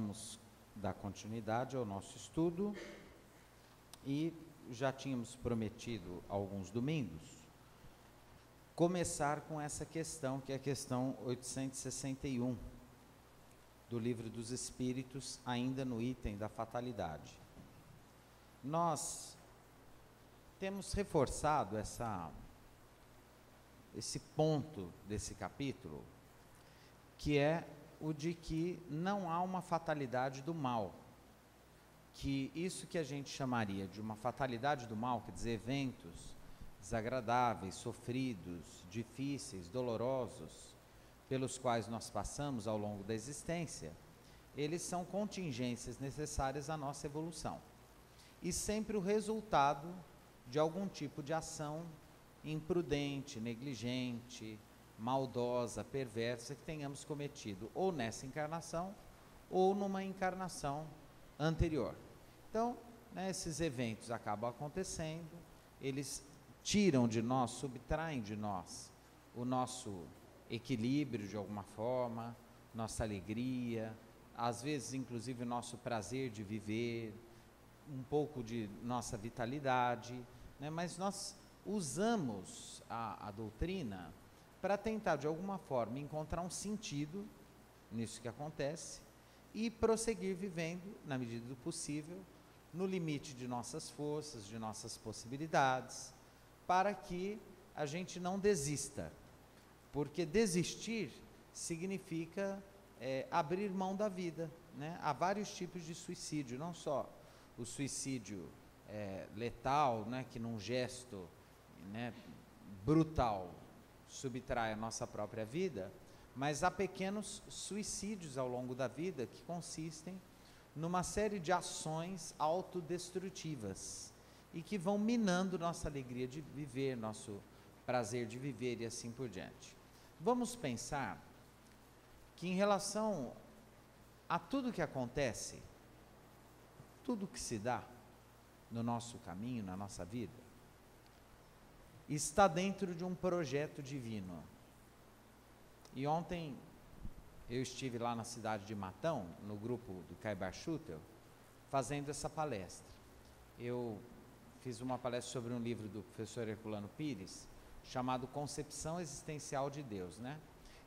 vamos dar continuidade ao nosso estudo e já tínhamos prometido alguns domingos começar com essa questão, que é a questão 861 do Livro dos Espíritos, ainda no item da fatalidade. Nós temos reforçado esse ponto desse capítulo, que é o de que não há uma fatalidade do mal, que isso que a gente chamaria de uma fatalidade do mal, quer dizer, eventos desagradáveis, sofridos, difíceis, dolorosos, pelos quais nós passamos ao longo da existência, eles são contingências necessárias à nossa evolução, e sempre o resultado de algum tipo de ação imprudente, negligente, maldosa, perversa que tenhamos cometido, ou nessa encarnação, ou numa encarnação anterior. Então, esses eventos acabam acontecendo, eles tiram de nós, subtraem de nós o nosso equilíbrio de alguma forma, nossa alegria, às vezes inclusive o nosso prazer de viver, um pouco de nossa vitalidade, mas nós usamos a doutrina para tentar de alguma forma encontrar um sentido nisso que acontece e prosseguir vivendo, na medida do possível, no limite de nossas forças, de nossas possibilidades, para que a gente não desista, porque desistir significa abrir mão da vida, Há vários tipos de suicídio, não só o suicídio letal, que num gesto brutal subtrai a nossa própria vida, mas há pequenos suicídios ao longo da vida que consistem numa série de ações autodestrutivas e que vão minando nossa alegria de viver, nosso prazer de viver e assim por diante. Vamos pensar que em relação a tudo que acontece, tudo que se dá no nosso caminho, na nossa vida, está dentro de um projeto divino. E ontem eu estive lá na cidade de Matão, no grupo do Caibar Schutel, fazendo essa palestra. Eu fiz uma palestra sobre um livro do professor Herculano Pires, chamado Concepção Existencial de Deus,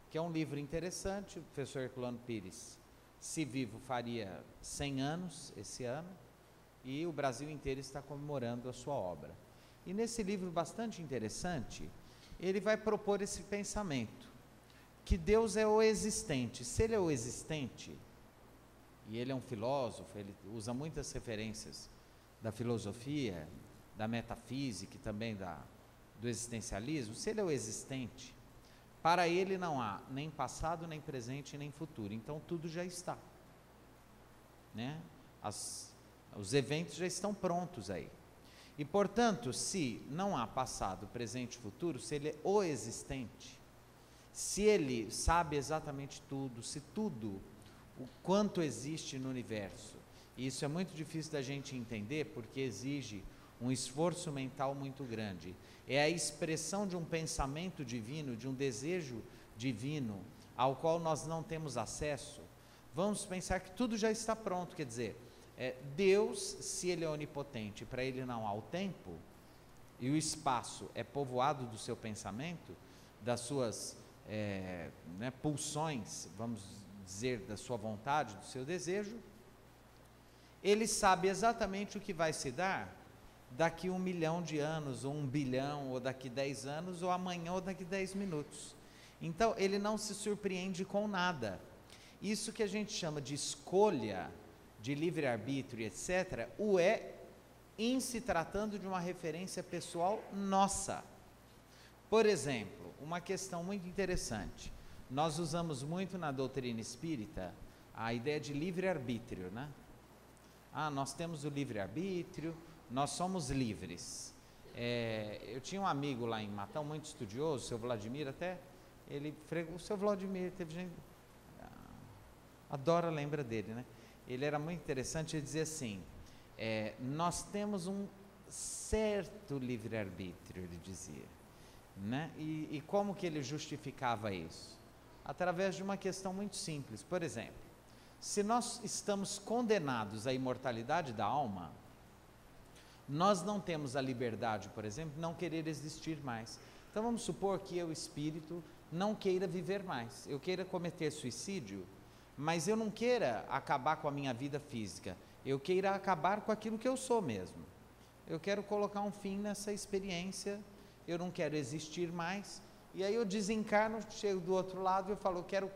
que é um livro interessante. O professor Herculano Pires, se vivo, faria 100 anos esse ano, e o Brasil inteiro está comemorando a sua obra. E nesse livro bastante interessante, ele vai propor esse pensamento, que Deus é o existente. Se ele é o existente, e ele é um filósofo, ele usa muitas referências da filosofia, da metafísica e também do existencialismo, se ele é o existente, para ele não há nem passado, nem presente, nem futuro, então tudo já está, os eventos já estão prontos aí. E, portanto, se não há passado, presente e futuro, se ele é o existente, se ele sabe exatamente tudo, se tudo, o quanto existe no universo, e isso é muito difícil da gente entender, porque exige um esforço mental muito grande, é a expressão de um pensamento divino, de um desejo divino, ao qual nós não temos acesso. Vamos pensar que tudo já está pronto, quer dizer, Deus, se ele é onipotente, para ele não há o tempo, e o espaço é povoado do seu pensamento, das suas pulsões, vamos dizer, da sua vontade, do seu desejo, ele sabe exatamente o que vai se dar daqui 1 milhão de anos, ou 1 bilhão, ou daqui 10 anos, ou amanhã, ou daqui 10 minutos. Então, ele não se surpreende com nada. Isso que a gente chama de escolha, de livre-arbítrio, etc., o é em se tratando de uma referência pessoal nossa. Por exemplo, uma questão muito interessante, nós usamos muito na doutrina espírita a ideia de livre-arbítrio, nós temos o livre-arbítrio, nós somos livres. Eu tinha um amigo lá em Matão, muito estudioso, o seu Vladimir, até, o seu Vladimir, teve gente, adora, lembra dele, Ele era muito interessante, ele dizia assim, nós temos um certo livre-arbítrio, ele dizia, E como que ele justificava isso? Através de uma questão muito simples. Por exemplo, Se nós estamos condenados à imortalidade da alma, nós não temos a liberdade, por exemplo, de não querer existir mais. Então vamos supor que eu, espírito, não queira viver mais, eu queira cometer suicídio, mas eu não queira acabar com a minha vida física, eu queira acabar com aquilo que eu sou mesmo. Eu quero colocar um fim nessa experiência, eu não quero existir mais, e aí eu desencarno, chego do outro lado e eu falo, eu quero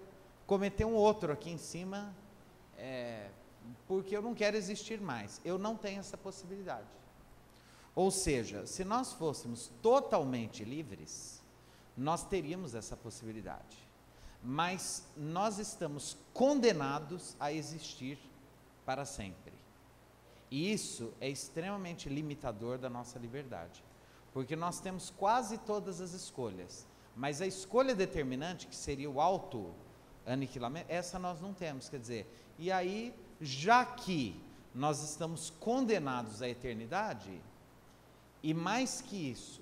cometer um outro aqui em cima, porque eu não quero existir mais. Eu não tenho essa possibilidade. Ou seja, se nós fôssemos totalmente livres, nós teríamos essa possibilidade. Mas nós estamos condenados a existir para sempre. E isso é extremamente limitador da nossa liberdade. Porque nós temos quase todas as escolhas, mas a escolha determinante, que seria o auto-aniquilamento, essa nós não temos. Quer dizer, e aí, já que nós estamos condenados à eternidade, e mais que isso,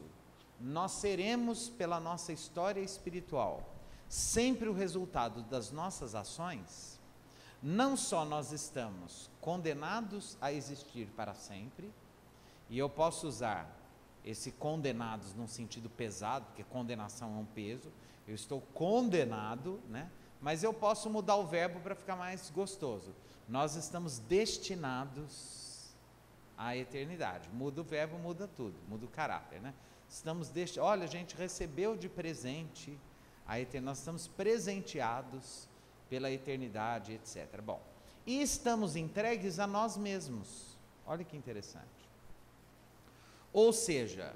nós seremos, pela nossa história espiritual, sempre o resultado das nossas ações, não só nós estamos condenados a existir para sempre, e eu posso usar esse condenados num sentido pesado, porque condenação é um peso, eu estou condenado, né? Mas eu posso mudar o verbo para ficar mais gostoso. Nós estamos destinados à eternidade. Muda o verbo, muda tudo, muda o caráter, né? Olha, a gente recebeu de presente a eternidade, nós estamos presenteados pela eternidade, etc. Bom, e estamos entregues a nós mesmos. Olha que interessante. Ou seja,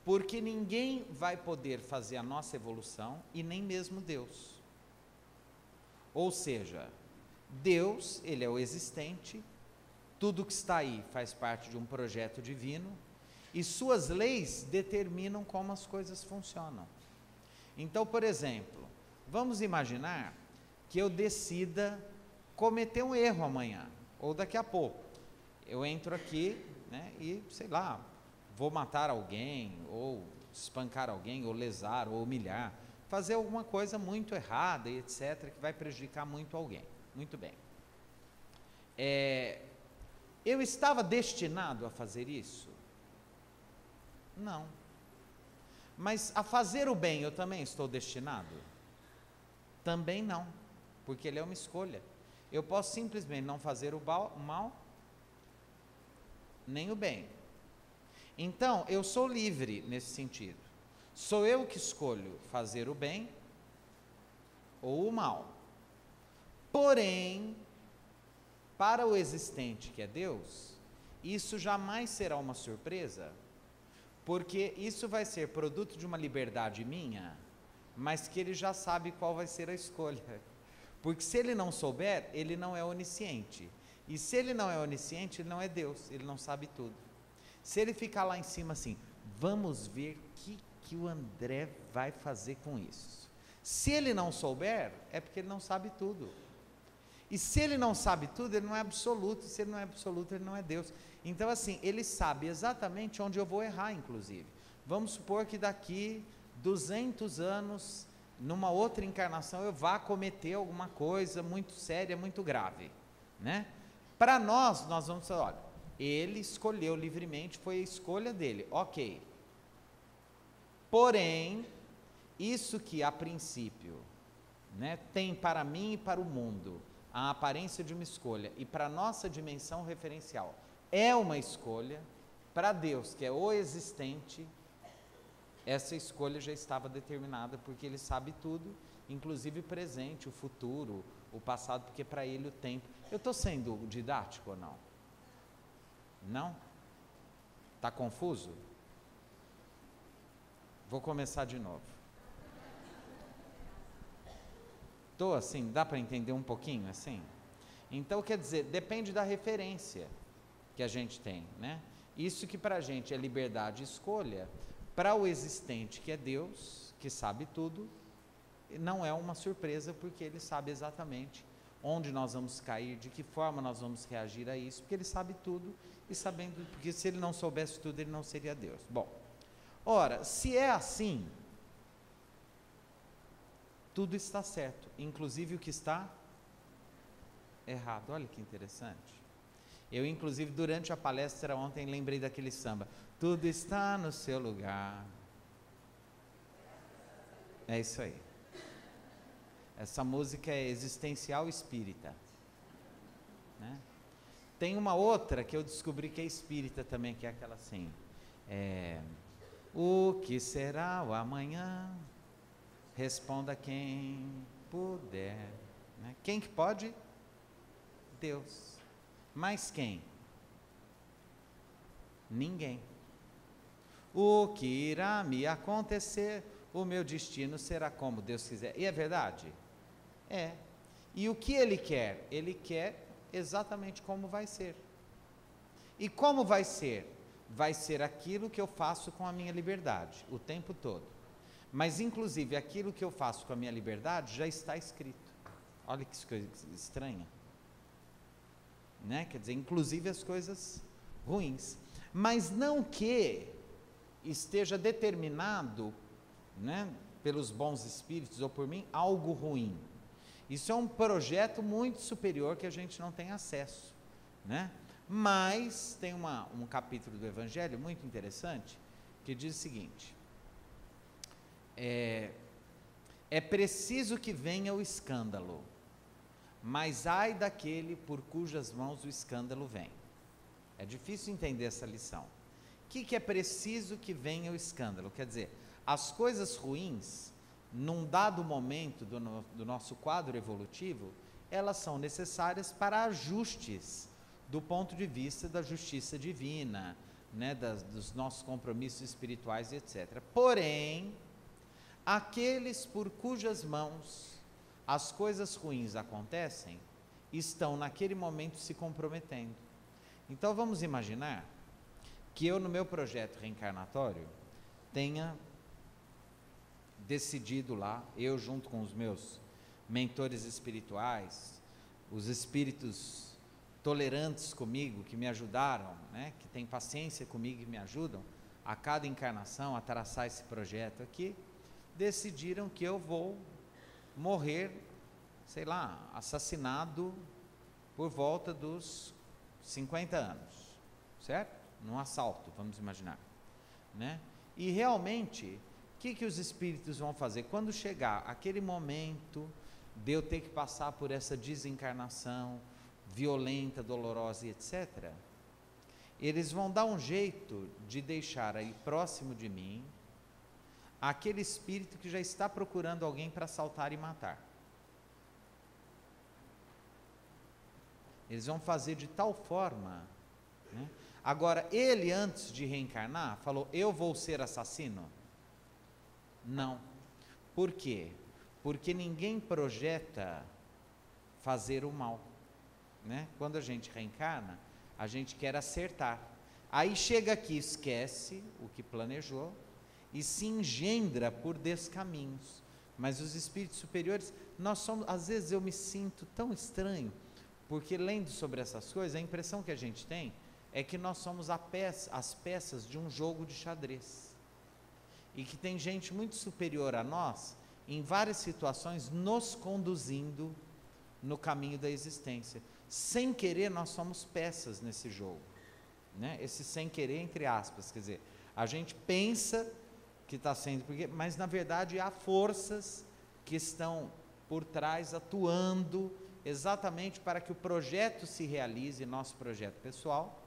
porque ninguém vai poder fazer a nossa evolução e nem mesmo Deus. Ou seja, Deus, ele é o existente, tudo que está aí faz parte de um projeto divino e suas leis determinam como as coisas funcionam. Então, por exemplo, vamos imaginar que eu decida cometer um erro amanhã, ou daqui a pouco. Eu entro aqui, né, e, sei lá, vou matar alguém, ou espancar alguém, ou lesar, ou humilhar, fazer alguma coisa muito errada e etc., que vai prejudicar muito alguém. Muito bem. Eu estava destinado a fazer isso? Não. Mas a fazer o bem eu também estou destinado? Também não, porque ele é uma escolha. Eu posso simplesmente não fazer o mal, nem o bem. Então, eu sou livre nesse sentido. Sou eu que escolho fazer o bem ou o mal. Porém, para o existente, que é Deus, isso jamais será uma surpresa, porque isso vai ser produto de uma liberdade minha, mas que ele já sabe qual vai ser a escolha. Porque se ele não souber, ele não é onisciente. E se ele não é onisciente, ele não é Deus, ele não sabe tudo. Se ele ficar lá em cima assim, vamos ver o que o André vai fazer com isso. Se ele não souber, é porque ele não sabe tudo. E se ele não sabe tudo, ele não é absoluto. Se ele não é absoluto, ele não é Deus. Então assim, ele sabe exatamente onde eu vou errar, inclusive. Vamos supor que daqui 200 anos, numa outra encarnação, eu vá cometer alguma coisa muito séria, muito grave, né? Para nós vamos falar, olha, ele escolheu livremente, foi a escolha dele, ok. Porém, isso que a princípio, né, tem para mim e para o mundo a aparência de uma escolha, e para a nossa dimensão referencial é uma escolha, para Deus, que é o existente, essa escolha já estava determinada, porque ele sabe tudo, inclusive o presente, o futuro, o passado, porque para ele o tempo. Eu estou sendo didático ou não? Não? Está confuso? Vou começar de novo. Estou assim, dá para entender um pouquinho assim? Então, quer dizer, depende da referência que a gente tem, né? Isso que para a gente é liberdade e escolha, para o existente, que é Deus, que sabe tudo, não é uma surpresa, porque ele sabe exatamente onde nós vamos cair, de que forma nós vamos reagir a isso, porque ele sabe tudo, e sabendo, porque se ele não soubesse tudo, ele não seria Deus. Bom, ora, se é assim, tudo está certo, inclusive o que está errado. Olha que interessante. Eu, inclusive, durante a palestra ontem, lembrei daquele samba. Tudo está no seu lugar. É isso aí. Essa música é existencial espírita, né? Tem uma outra que eu descobri que é espírita também, que é aquela assim. O que será o amanhã? Responda quem puder. Né? Quem que pode? Deus. Mas quem? Ninguém. O que irá me acontecer, o meu destino será como Deus quiser. E é verdade? É. E o que Ele quer? Ele quer exatamente como vai ser. E como vai ser? Vai ser aquilo que eu faço com a minha liberdade, o tempo todo. Mas, inclusive, aquilo que eu faço com a minha liberdade já está escrito. Olha que coisa estranha. Né? Quer dizer, inclusive as coisas ruins. Mas não que esteja determinado, né, pelos bons espíritos ou por mim, algo ruim. Isso é um projeto muito superior que a gente não tem acesso, né? Mas tem um capítulo do Evangelho muito interessante que diz o seguinte: é preciso que venha o escândalo, mas ai daquele por cujas mãos o escândalo vem. É difícil entender essa lição. O que é preciso que venha o escândalo? Quer dizer, as coisas ruins, num dado momento do nosso quadro evolutivo, elas são necessárias para ajustes do ponto de vista da justiça divina, né, dos nossos compromissos espirituais, etc. Porém, aqueles por cujas mãos as coisas ruins acontecem, estão naquele momento se comprometendo. Então vamos imaginar que eu, no meu projeto reencarnatório, tenha decidido lá, eu junto com os meus mentores espirituais, os espíritos tolerantes comigo, que me ajudaram, né, que têm paciência comigo e me ajudam a cada encarnação a traçar esse projeto aqui, decidiram que eu vou morrer, sei lá, assassinado por volta dos 50 anos, certo? Num assalto, vamos imaginar, né? E realmente, o que os espíritos vão fazer? Quando chegar aquele momento de eu ter que passar por essa desencarnação violenta, dolorosa e etc., eles vão dar um jeito de deixar aí próximo de mim aquele espírito que já está procurando alguém para assaltar e matar. Eles vão fazer de tal forma, né? Agora, ele antes de reencarnar, falou, eu vou ser assassino? Não. Por quê? Porque ninguém projeta fazer o mal, né? Quando a gente reencarna, a gente quer acertar. Aí chega aqui, esquece o que planejou e se engendra por descaminhos. Mas os espíritos superiores, nós somos, às vezes eu me sinto tão estranho, porque lendo sobre essas coisas, a impressão que a gente tem é que nós somos as peças de um jogo de xadrez. E que tem gente muito superior a nós, em várias situações, nos conduzindo no caminho da existência. Sem querer, nós somos peças nesse jogo, né? Esse sem querer, entre aspas, quer dizer, a gente pensa que está sendo, mas na verdade há forças que estão por trás, atuando exatamente para que o projeto se realize, nosso projeto pessoal,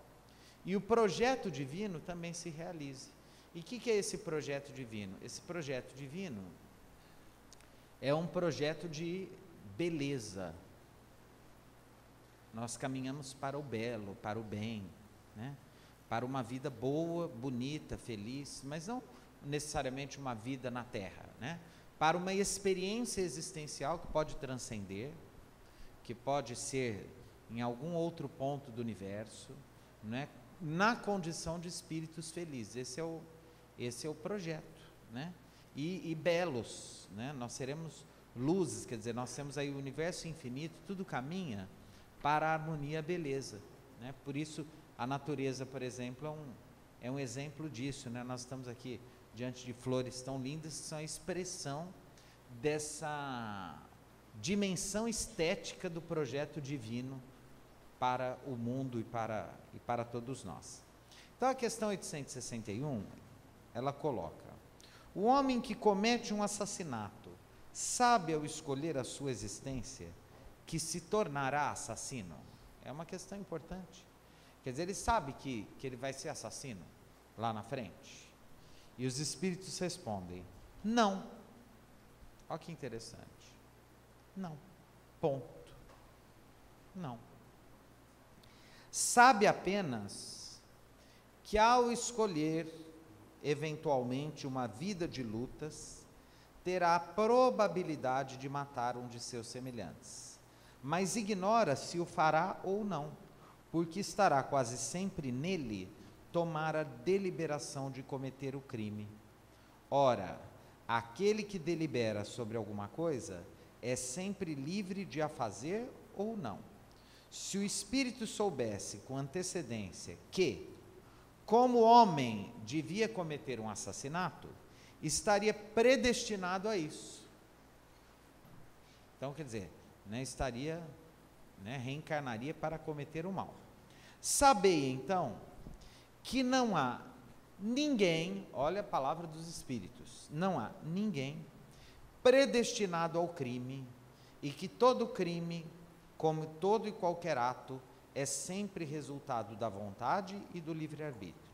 e o projeto divino também se realize. E o que é esse projeto divino? Esse projeto divino é um projeto de beleza. Nós caminhamos para o belo, para o bem, né? Para uma vida boa, bonita, feliz, mas não necessariamente uma vida na Terra, né? Para uma experiência existencial que pode transcender, que pode ser em algum outro ponto do universo, né? Na condição de espíritos felizes. Esse é o projeto, né? E belos, né? Nós seremos luzes, quer dizer, nós temos aí o universo infinito, tudo caminha para a harmonia e a beleza, né? Por isso a natureza, por exemplo, é um exemplo disso, né? Nós estamos aqui diante de flores tão lindas que são a expressão dimensão estética do projeto divino para o mundo e para todos nós. Então a questão 861, ela coloca: o homem que comete um assassinato sabe ao escolher a sua existência que se tornará assassino? É uma questão importante. Quer dizer, ele sabe que ele vai ser assassino lá na frente? E os espíritos respondem: não. Olha que interessante. Não. Ponto. Não. Sabe apenas que ao escolher eventualmente uma vida de lutas, terá a probabilidade de matar um de seus semelhantes, mas ignora se o fará ou não, porque estará quase sempre nele tomar a deliberação de cometer o crime. Ora, aquele que delibera sobre alguma coisa é sempre livre de a fazer ou não. Se o espírito soubesse com antecedência que, como homem, devia cometer um assassinato, estaria predestinado a isso. Então, quer dizer, estaria, reencarnaria para cometer o mal. Sabei, então, que não há ninguém, olha a palavra dos espíritos, não há ninguém predestinado ao crime, e que todo crime, como todo e qualquer ato, é sempre resultado da vontade e do livre-arbítrio.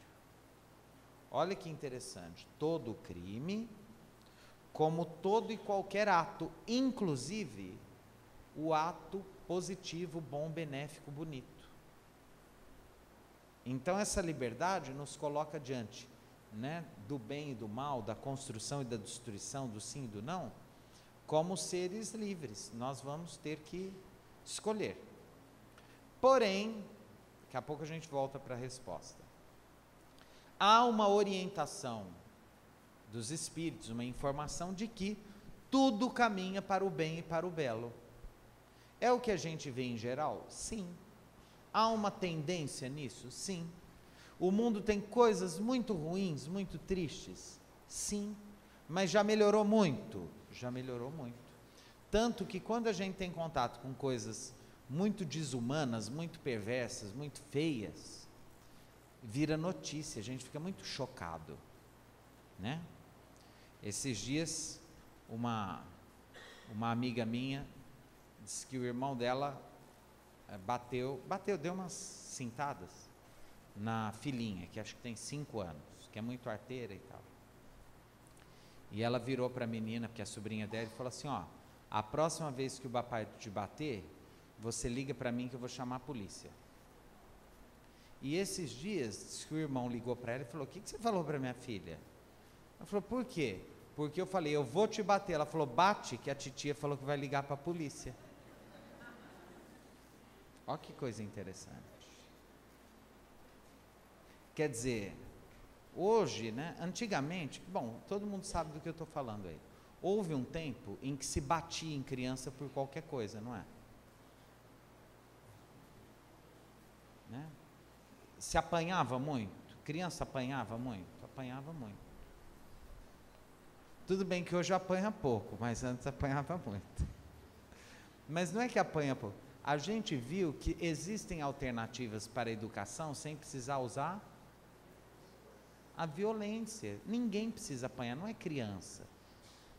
Olha que interessante, todo crime, como todo e qualquer ato, inclusive o ato positivo, bom, benéfico, bonito. Então essa liberdade nos coloca diante, do bem e do mal, da construção e da destruição, do sim e do não, como seres livres. Nós vamos ter que escolher. Porém, daqui a pouco a gente volta para a resposta. Há uma orientação dos espíritos, uma informação de que tudo caminha para o bem e para o belo. É o que a gente vê em geral? Sim. Há uma tendência nisso? Sim. O mundo tem coisas muito ruins, muito tristes? Sim. Mas já melhorou muito? Já melhorou muito. Tanto que quando a gente tem contato com coisas muito desumanas, muito perversas, muito feias, vira notícia, a gente fica muito chocado, Esses dias, uma amiga minha disse que o irmão dela deu umas cintadas na filhinha, que acho que tem 5 anos, que é muito arteira e tal. E ela virou para a menina, que é a sobrinha dela, e falou assim: a próxima vez que o papai te bater, você liga para mim que eu vou chamar a polícia. E esses dias, o irmão ligou para ela e falou: o que você falou para minha filha? Ela falou: por quê? Porque eu falei: eu vou te bater. Ela falou: bate, que a titia falou que vai ligar para a polícia. Olha que coisa interessante. Quer dizer, hoje, antigamente, bom, todo mundo sabe do que eu estou falando aí. Houve um tempo em que se batia em criança por qualquer coisa, não é? Se apanhava muito? Criança apanhava muito? Apanhava muito. Tudo bem que hoje apanha pouco, mas antes apanhava muito. Mas não é que apanha pouco. A gente viu que existem alternativas para a educação sem precisar usar a violência. Ninguém precisa apanhar, não é criança.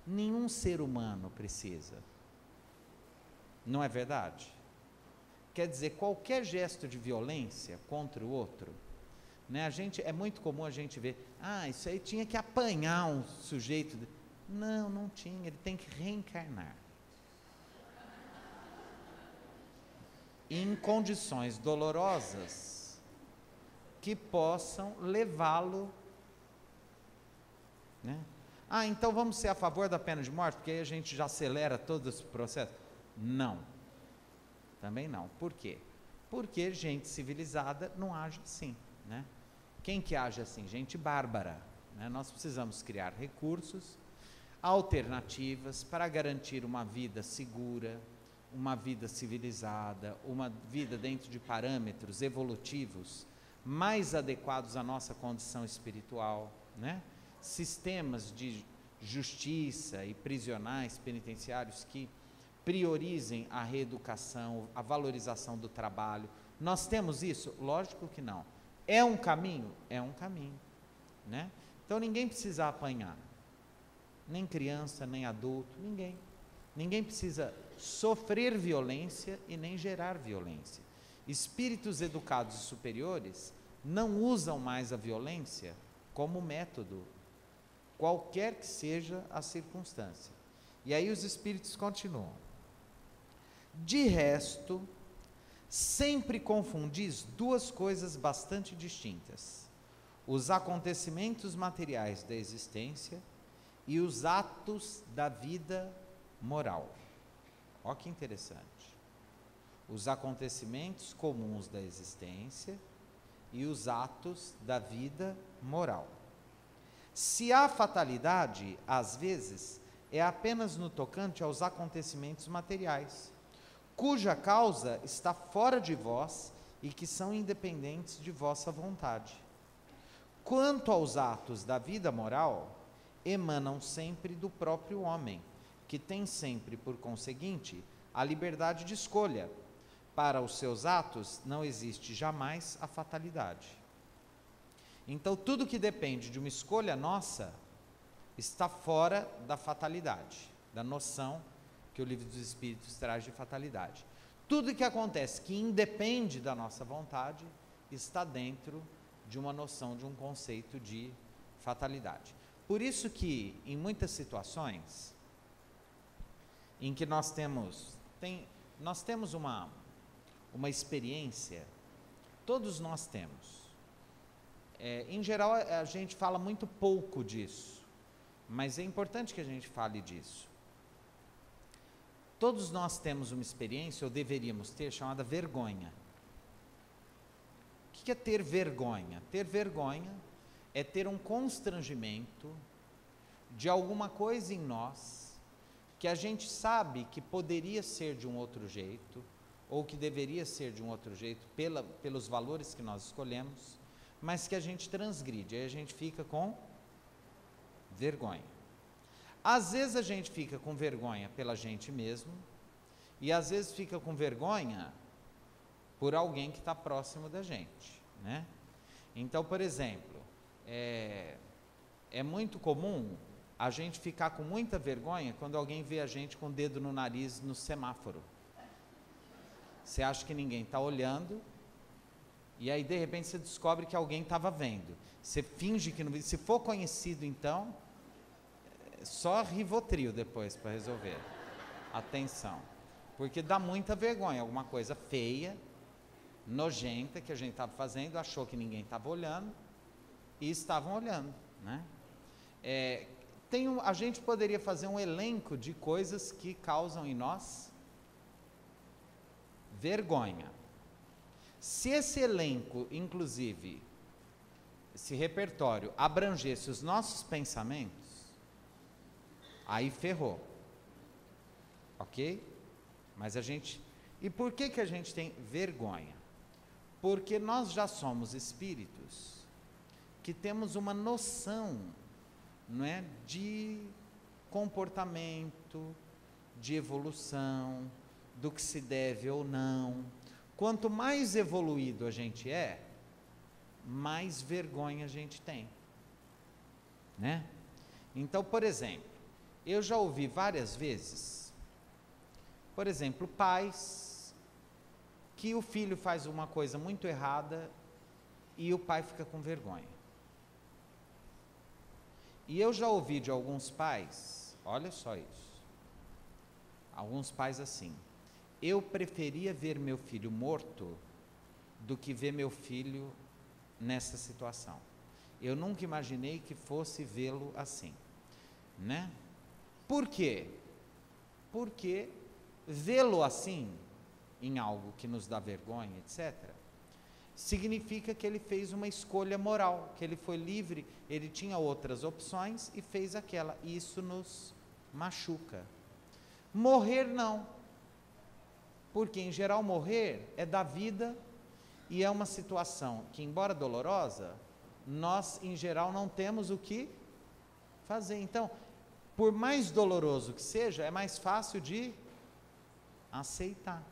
Nenhum ser humano precisa. Não é verdade? Quer dizer, qualquer gesto de violência contra o outro, é muito comum a gente ver: isso aí tinha que apanhar um sujeito. Não, não tinha, ele tem que reencarnar. Em condições dolorosas que possam levá-lo, então vamos ser a favor da pena de morte, porque aí a gente já acelera todo esse processo? Não, também não. Por quê? Porque gente civilizada não age assim, Quem que age assim? Gente bárbara, Nós precisamos criar recursos, alternativas para garantir uma vida segura, uma vida civilizada, uma vida dentro de parâmetros evolutivos mais adequados à nossa condição espiritual, Sistemas de justiça e prisionais penitenciários que priorizem a reeducação, a valorização do trabalho. Nós temos isso? Lógico que não. É um caminho? É um caminho, né? Então ninguém precisa apanhar, nem criança, nem adulto, ninguém. Ninguém precisa sofrer violência e nem gerar violência. Espíritos educados e superiores não usam mais a violência como método, qualquer que seja a circunstância. E aí os espíritos continuam. De resto, sempre confundis duas coisas bastante distintas: os acontecimentos materiais da existência e os atos da vida moral. Olha que interessante. Os acontecimentos comuns da existência e os atos da vida moral. Se há fatalidade, às vezes, é apenas no tocante aos acontecimentos materiais, cuja causa está fora de vós e que são independentes de vossa vontade. Quanto aos atos da vida moral, emanam sempre do próprio homem, que tem sempre, por conseguinte, a liberdade de escolha. Para os seus atos não existe jamais a fatalidade. Então, tudo que depende de uma escolha nossa está fora da fatalidade, da noção que o Livro dos Espíritos traz de fatalidade. Tudo que acontece que independe da nossa vontade está dentro de uma noção, de um conceito de fatalidade. Por isso que, em muitas situações em que nós temos uma experiência, todos nós temos. Em geral, a gente fala muito pouco disso, mas é importante que a gente fale disso. Todos nós temos uma experiência, ou deveríamos ter, chamada vergonha. O que é ter vergonha? Ter vergonha é ter um constrangimento de alguma coisa em nós que a gente sabe que poderia ser de um outro jeito, ou que deveria ser de um outro jeito, pelos valores que nós escolhemos, mas que a gente transgride, aí a gente fica com vergonha. Às vezes a gente fica com vergonha pela gente mesmo, e às vezes fica com vergonha por alguém que está próximo da gente, né? Então, por exemplo, é muito comum a gente ficar com muita vergonha quando alguém vê a gente com o dedo no nariz no semáforo. Você acha que ninguém está olhando, e aí de repente você descobre que alguém estava vendo. Você finge que não viu. Se for conhecido, então, só Rivotril depois para resolver. Atenção. Porque dá muita vergonha, alguma coisa feia, nojenta que a gente estava fazendo, achou que ninguém estava olhando, e estavam olhando, né? A gente poderia fazer um elenco de coisas que causam em nós vergonha. Se esse elenco, inclusive, esse repertório, abrangesse os nossos pensamentos, aí ferrou. Ok? Mas e por que a gente tem vergonha? Porque nós já somos espíritos que temos uma noção, não é, de comportamento, de evolução, do que se deve ou não. Quanto mais evoluído a gente é, mais vergonha a gente tem, né? Então, por exemplo, eu já ouvi várias vezes, por exemplo, pais que o filho faz uma coisa muito errada e o pai fica com vergonha. E eu já ouvi de alguns pais, olha só isso, alguns pais assim: eu preferia ver meu filho morto do que ver meu filho nessa situação. Eu nunca imaginei que fosse vê-lo assim, né? Por quê? Porque vê-lo assim, em algo que nos dá vergonha, etc., significa que ele fez uma escolha moral, que ele foi livre, ele tinha outras opções e fez aquela, e isso nos machuca. Morrer não, porque em geral morrer é da vida e é uma situação que, embora dolorosa, nós em geral não temos o que fazer. Então, por mais doloroso que seja, é mais fácil de aceitar.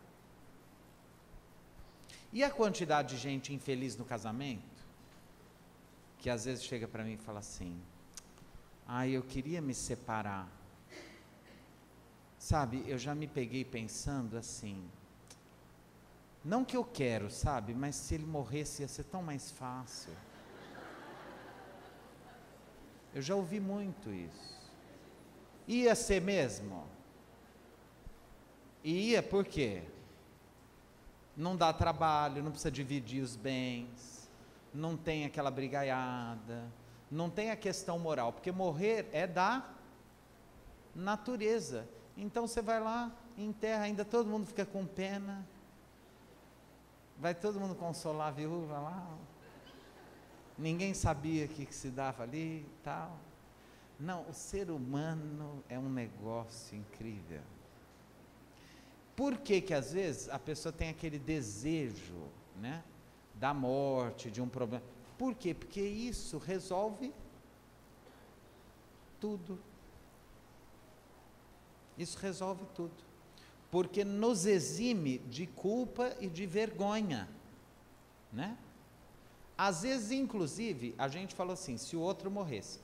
E a quantidade de gente infeliz no casamento, que às vezes chega para mim e fala assim, eu queria me separar. Sabe, eu já me peguei pensando assim, não que eu quero, sabe, mas se ele morresse ia ser tão mais fácil. Eu já ouvi muito isso. Ia ser mesmo? Ia por quê? Não dá trabalho, não precisa dividir os bens, não tem aquela brigaiada, não tem a questão moral, porque morrer é da natureza. Então você vai lá, enterra, ainda todo mundo fica com pena, vai todo mundo consolar a viúva lá, ninguém sabia o que se dava ali e tal. Não, o ser humano é um negócio incrível. Por que às vezes a pessoa tem aquele desejo, né, da morte, de um problema? Por quê? Porque isso resolve tudo. Isso resolve tudo. Porque nos exime de culpa e de vergonha, né? Às vezes, inclusive, a gente falou assim, se o outro morresse.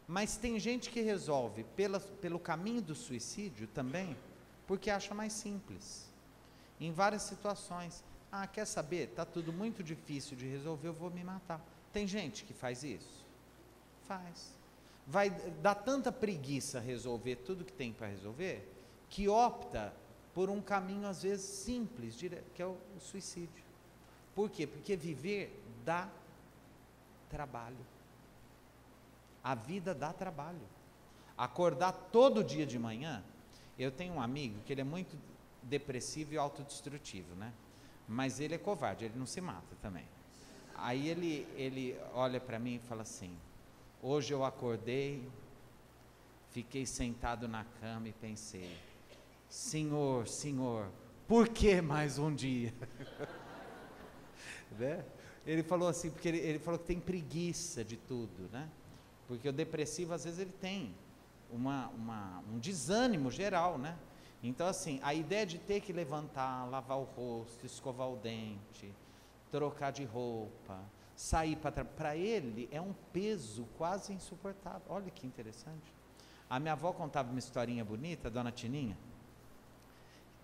Mas tem gente que resolve pelo caminho do suicídio também, porque acha mais simples. Em várias situações. Quer saber? Está tudo muito difícil de resolver, eu vou me matar. Tem gente que faz isso? Faz. Vai dar tanta preguiça resolver tudo que tem para resolver, que opta por um caminho às vezes simples, que é o suicídio. Por quê? Porque viver dá trabalho. A vida dá trabalho. Acordar todo dia de manhã. Eu tenho um amigo que ele é muito depressivo e autodestrutivo, né? Mas ele é covarde, ele não se mata também. Aí ele olha para mim e fala assim, hoje eu acordei, fiquei sentado na cama e pensei, Senhor, por que mais um dia? Né? Ele falou assim, porque ele falou que tem preguiça de tudo, né? Porque o depressivo às vezes ele tem um desânimo geral, né? Então assim, a ideia de ter que levantar, lavar o rosto, escovar o dente, trocar de roupa, sair para ele é um peso quase insuportável. Olha que interessante. A minha avó contava uma historinha bonita, a dona Tininha,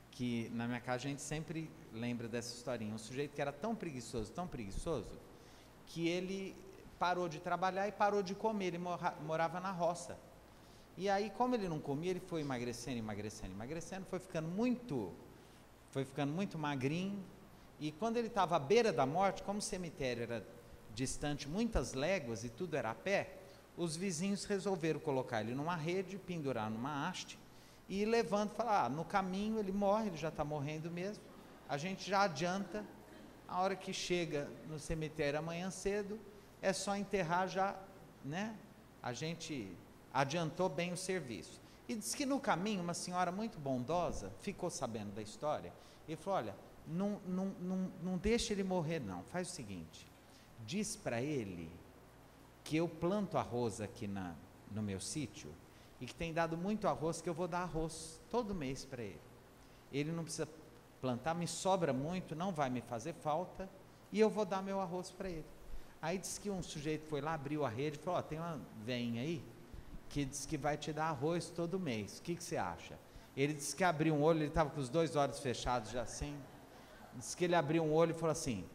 que na minha casa a gente sempre lembra dessa historinha. Um sujeito que era tão preguiçoso, que ele parou de trabalhar e parou de comer, ele morava na roça. E aí, como ele não comia, ele foi emagrecendo, foi ficando muito magrinho, e quando ele estava à beira da morte, como o cemitério era distante muitas léguas e tudo era a pé, os vizinhos resolveram colocar ele numa rede, pendurar numa haste, e ir levando, falar, no caminho ele morre, ele já está morrendo mesmo, a gente já adianta, a hora que chega no cemitério amanhã cedo, é só enterrar já, né? A gente adiantou bem o serviço. E diz que no caminho, uma senhora muito bondosa, ficou sabendo da história, e falou, olha, não deixa ele morrer não, faz o seguinte, diz para ele que eu planto arroz aqui no meu sítio, e que tem dado muito arroz, que eu vou dar arroz todo mês para ele. Ele não precisa plantar, me sobra muito, não vai me fazer falta, e eu vou dar meu arroz para ele. Aí diz que um sujeito foi lá, abriu a rede, falou, tem uma veinha aí, que diz que vai te dar arroz todo mês, o que você acha? Ele disse que abriu um olho, ele estava com os 2 olhos fechados já assim, disse que ele abriu um olho e falou assim,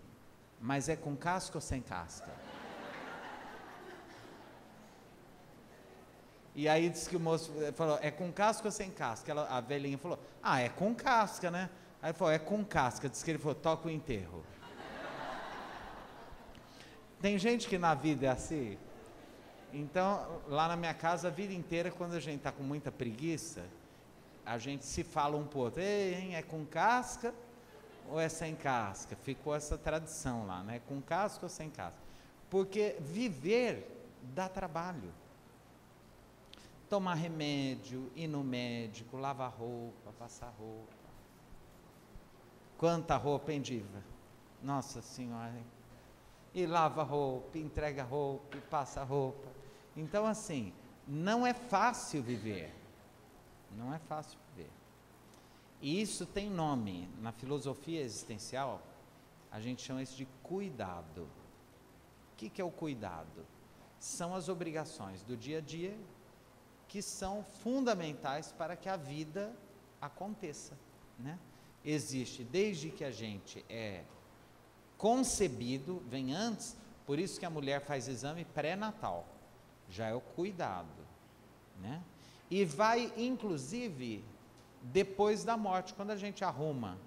mas é com casca ou sem casca? E aí disse que o moço falou, é com casca ou sem casca? A velhinha falou, é com casca, né? Aí ele falou, é com casca, disse que ele falou, toca o enterro. Tem gente que na vida é assim. Então, lá na minha casa, a vida inteira, quando a gente está com muita preguiça, a gente se fala um pro outro, ei, é com casca ou é sem casca? Ficou essa tradição lá, né? Com casca ou sem casca? Porque viver dá trabalho. Tomar remédio, ir no médico, lavar roupa, passar roupa. Quanta roupa, hein, Diva? Nossa Senhora, hein? E lava roupa, entrega roupa, e passa roupa. Então assim, não é fácil viver. Não é fácil viver. E isso tem nome. Na filosofia existencial, a gente chama isso de cuidado. O que é o cuidado? São as obrigações do dia a dia que são fundamentais para que a vida aconteça, né? Existe desde que a gente é concebido, vem antes, por isso que a mulher faz exame pré-natal, já é o cuidado, né? E vai inclusive depois da morte, quando a gente arruma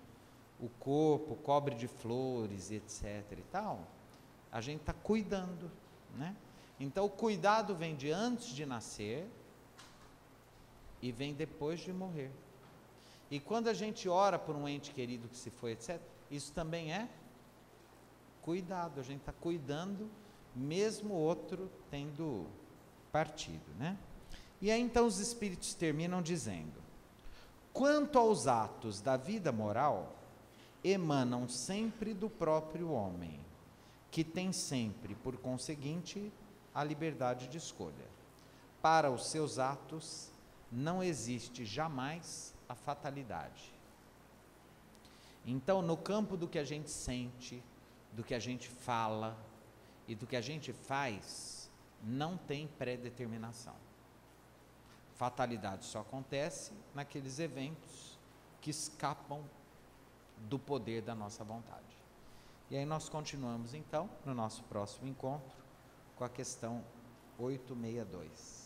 o corpo, cobre de flores, etc. e tal, a gente está cuidando, né? Então o cuidado vem de antes de nascer e vem depois de morrer. E quando a gente ora por um ente querido que se foi, etc., isso também é cuidado, a gente está cuidando, mesmo o outro tendo partido, né? E aí então os espíritos terminam dizendo: quanto aos atos da vida moral, emanam sempre do próprio homem, que tem sempre, por conseguinte, a liberdade de escolha. Para os seus atos, não existe jamais a fatalidade. Então, no campo do que a gente sente, do que a gente fala e do que a gente faz, não tem pré-determinação. Fatalidade só acontece naqueles eventos que escapam do poder da nossa vontade. E aí nós continuamos então no nosso próximo encontro com a questão 862.